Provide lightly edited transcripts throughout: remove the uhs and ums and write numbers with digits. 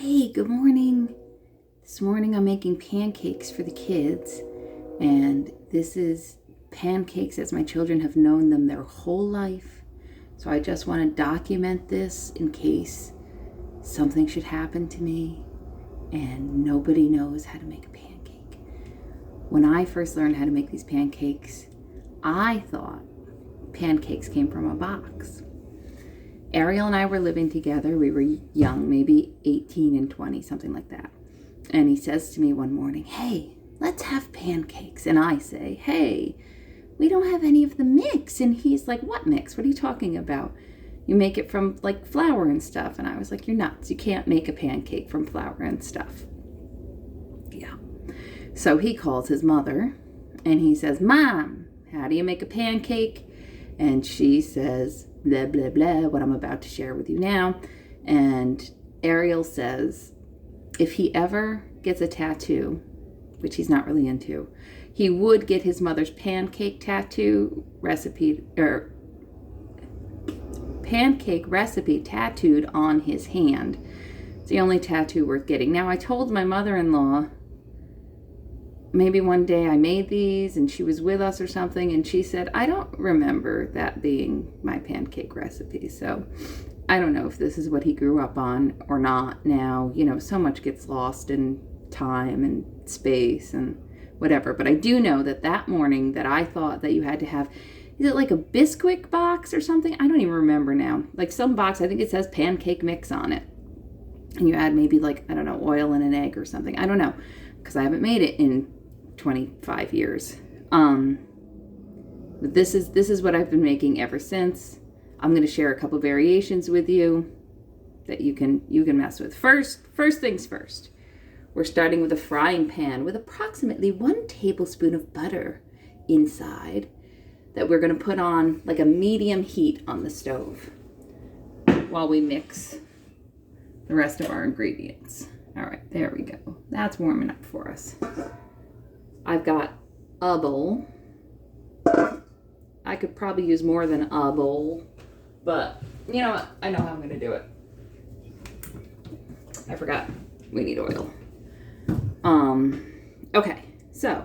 Hey, good morning. This morning I'm making pancakes for the kids, and this is pancakes as my children have known them their whole life. So I just want to document this in case something should happen to me and nobody knows how to make a pancake. When I first learned how to make these pancakes, I thought pancakes came from a box. Ariel and I were living together. We were young, maybe 18 and 20, something like that. And he says to me one morning, "Hey, let's have pancakes." And I say, "Hey, we don't have any of the mix." And he's like, "What mix? What are you talking about? You make it from like flour and stuff." And I was like, "You're nuts. You can't make a pancake from flour and stuff." Yeah. So he calls his mother and he says, "Mom, how do you make a pancake?" And she says, blah, blah, blah, what I'm about to share with you now. And Ariel says if he ever gets a tattoo, which he's not really into, he would get his mother's pancake recipe tattooed on his hand. It's the only tattoo worth getting. Now, I told my mother-in-law maybe one day I made these and she was with us or something, and she said, "I don't remember that being my pancake recipe." So I don't know if this is what he grew up on or not. Now, so much gets lost in time and space and whatever. But I do know that morning that I thought that you had to have, is it like a Bisquick box or something? I don't even remember now. Like some box, I think it says pancake mix on it. And you add maybe like, I don't know, oil and an egg or something. I don't know, because I haven't made it in 25 years. But this is what I've been making ever since. I'm going to share a couple variations with you that you can mess with. First things first. We're starting with a frying pan with approximately 1 tablespoon of butter inside that we're going to put on like a medium heat on the stove while we mix the rest of our ingredients. All right, there we go. That's warming up for us. I've got a bowl. I could probably use more than a bowl, but you know what? I know how I'm going to do it. I forgot we need oil. Okay, so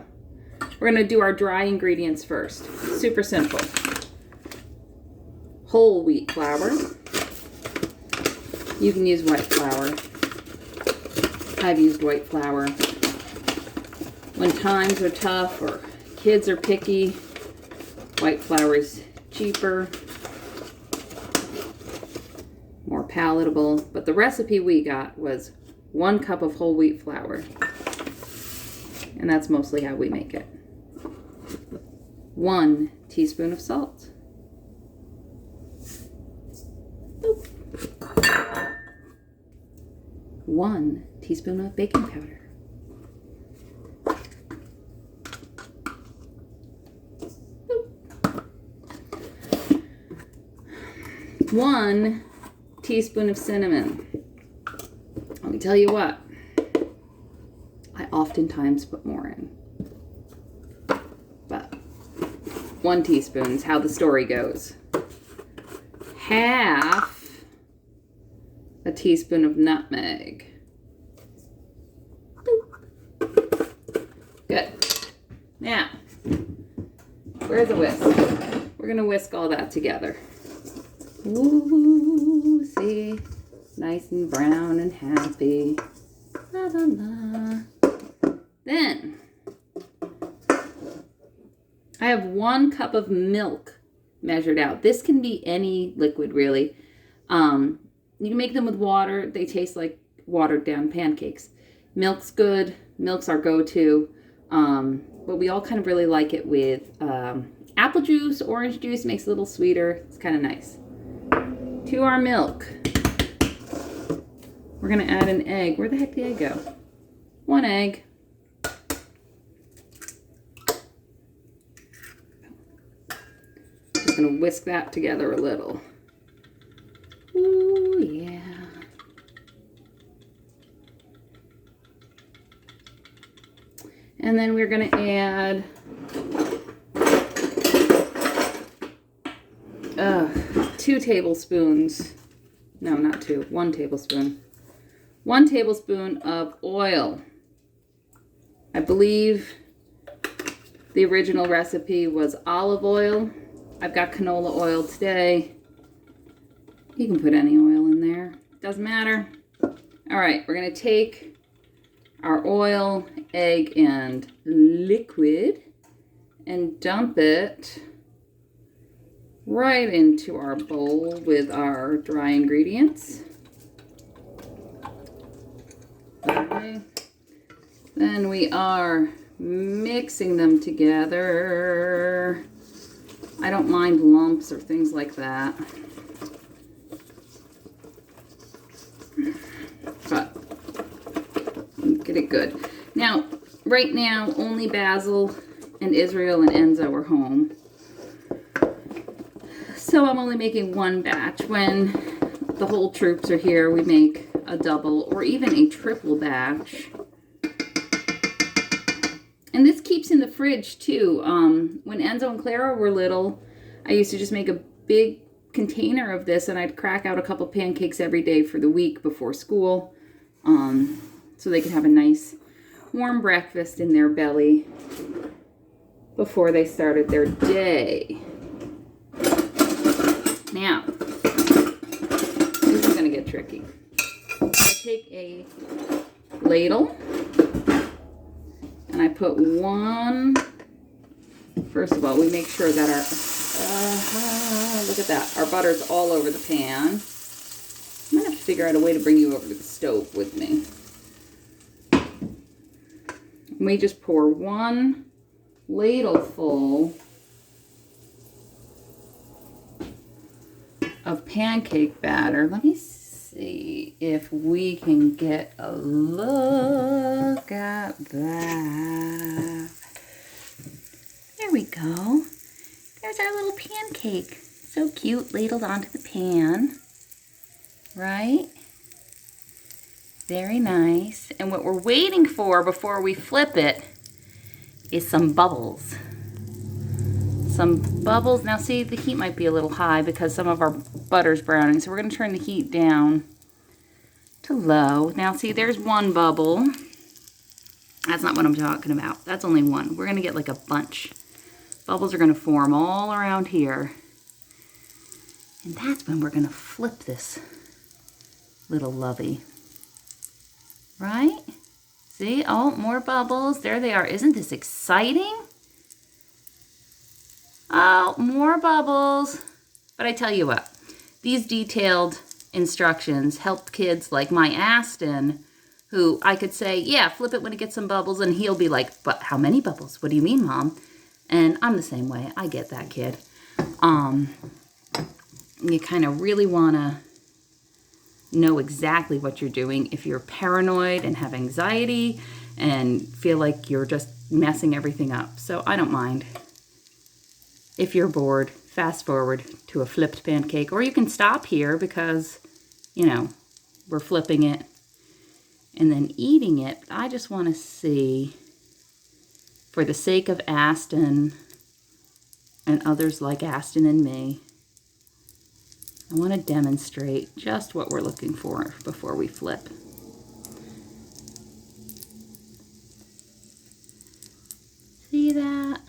we're going to do our dry ingredients first. Super simple. Whole wheat flour. You can use white flour. I've used white flour. When times are tough or kids are picky, white flour is cheaper, more palatable. But the recipe we got was 1 cup of whole wheat flour. And that's mostly how we make it. 1 teaspoon of salt. 1 teaspoon of baking powder. 1 teaspoon of cinnamon. Let me tell you what, I oftentimes put more in, but 1 teaspoon is how the story goes. Half a teaspoon of nutmeg. Good. Now, where's the whisk? We're going to whisk all that together. Ooh, see? Nice and brown and happy. La, la, la. Then, I have 1 cup of milk measured out. This can be any liquid, really. You can make them with water. They taste like watered down pancakes. Milk's good. Milk's our go-to. But we all kind of really like it with apple juice, orange juice. Makes it a little sweeter. It's kind of nice. To our milk, we're going to add an egg. Where the heck did the egg go? 1 egg. Just going to whisk that together a little. Ooh, yeah. And then we're going to add 2 tablespoons. No, not 2. 1 tablespoon. 1 tablespoon of oil. I believe the original recipe was olive oil. I've got canola oil today. You can put any oil in there. Doesn't matter. All right, we're going to take our oil, egg, and liquid and dump it right into our bowl with our dry ingredients. Okay. Then we are mixing them together. I don't mind lumps or things like that. But get it good. Now, right now, only Basil and Israel and Enzo are home. So I'm only making 1 batch. When the whole troops are here, we make a double or even a triple batch. And this keeps in the fridge too. When Enzo and Clara were little, I used to just make a big container of this and I'd crack out a couple pancakes every day for the week before school, so they could have a nice warm breakfast in their belly before they started their day. Now, this is going to get tricky. I take a ladle and I put 1, first of all, we make sure that our, look at that, our butter's all over the pan. I'm going to have to figure out a way to bring you over to the stove with me. And we just pour 1 ladleful of pancake batter. Let me see if we can get a look at that. There we go. There's our little pancake. So cute, ladled onto the pan. Right? Very nice. And what we're waiting for before we flip it is some bubbles. Some bubbles. Now see, the heat might be a little high because some of our butter's browning. So we're going to turn the heat down to low. Now see, there's 1 bubble. That's not what I'm talking about. That's only 1. We're going to get like a bunch. Bubbles are going to form all around here. And that's when we're going to flip this little lovey. Right? See? Oh, more bubbles. There they are. Isn't this exciting? Oh, more bubbles. But I tell you what, these detailed instructions helped kids like my Aston, who I could say, yeah, flip it when it gets some bubbles, and he'll be like, but how many bubbles? What do you mean, Mom? And I'm the same way. I get that, kid. You kind of really want to know exactly what you're doing. If you're paranoid and have anxiety and feel like you're just messing everything up. So I don't mind. If you're bored, fast forward to a flipped pancake, or you can stop here because, you know, we're flipping it and then eating it. I just want to see, for the sake of Aston and others like Aston and me, I want to demonstrate just what we're looking for before we flip. See that?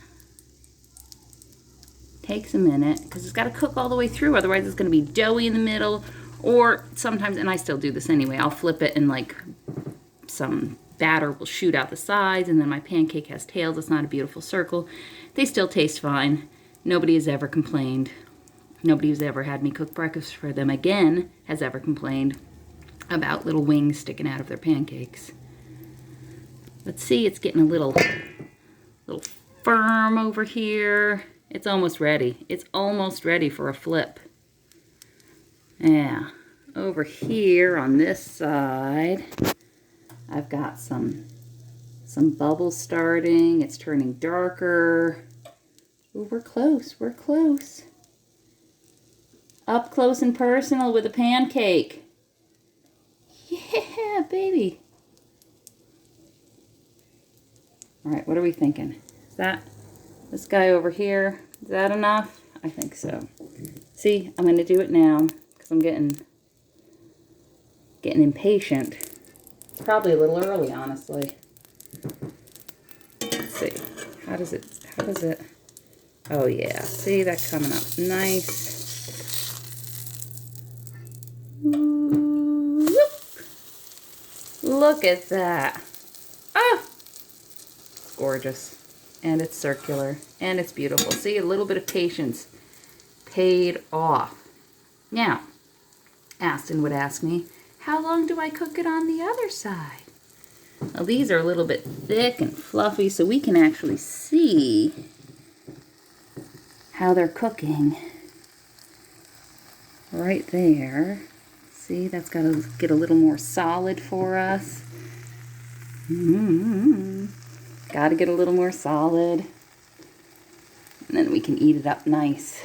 Takes a minute because it's got to cook all the way through, otherwise it's going to be doughy in the middle. Or sometimes, and I still do this anyway, I'll flip it and like some batter will shoot out the sides, and then my pancake has tails. It's not a beautiful circle. They still taste fine. Nobody has ever complained. Nobody who's ever had me cook breakfast for them again has ever complained about little wings sticking out of their pancakes. But see, it's getting a little firm over here. It's almost ready. It's almost ready for a flip. Yeah, over here on this side, I've got some bubbles starting. It's turning darker. Ooh, we're close. We're close. Up close and personal with a pancake. Yeah, baby. All right, what are we thinking? Is that this guy over here? Is that enough? I think so. See, I'm going to do it now because I'm getting impatient. Probably a little early, honestly. Let's see. How does it, oh yeah, see that coming up nice. Whoop. Look at that. Ah, gorgeous. And it's circular, and it's beautiful. See, a little bit of patience paid off. Now, Aston would ask me, how long do I cook it on the other side? Well, these are a little bit thick and fluffy, so we can actually see how they're cooking right there. See, that's got to get a little more solid for us. Got to get a little more solid. And then we can eat it up nice.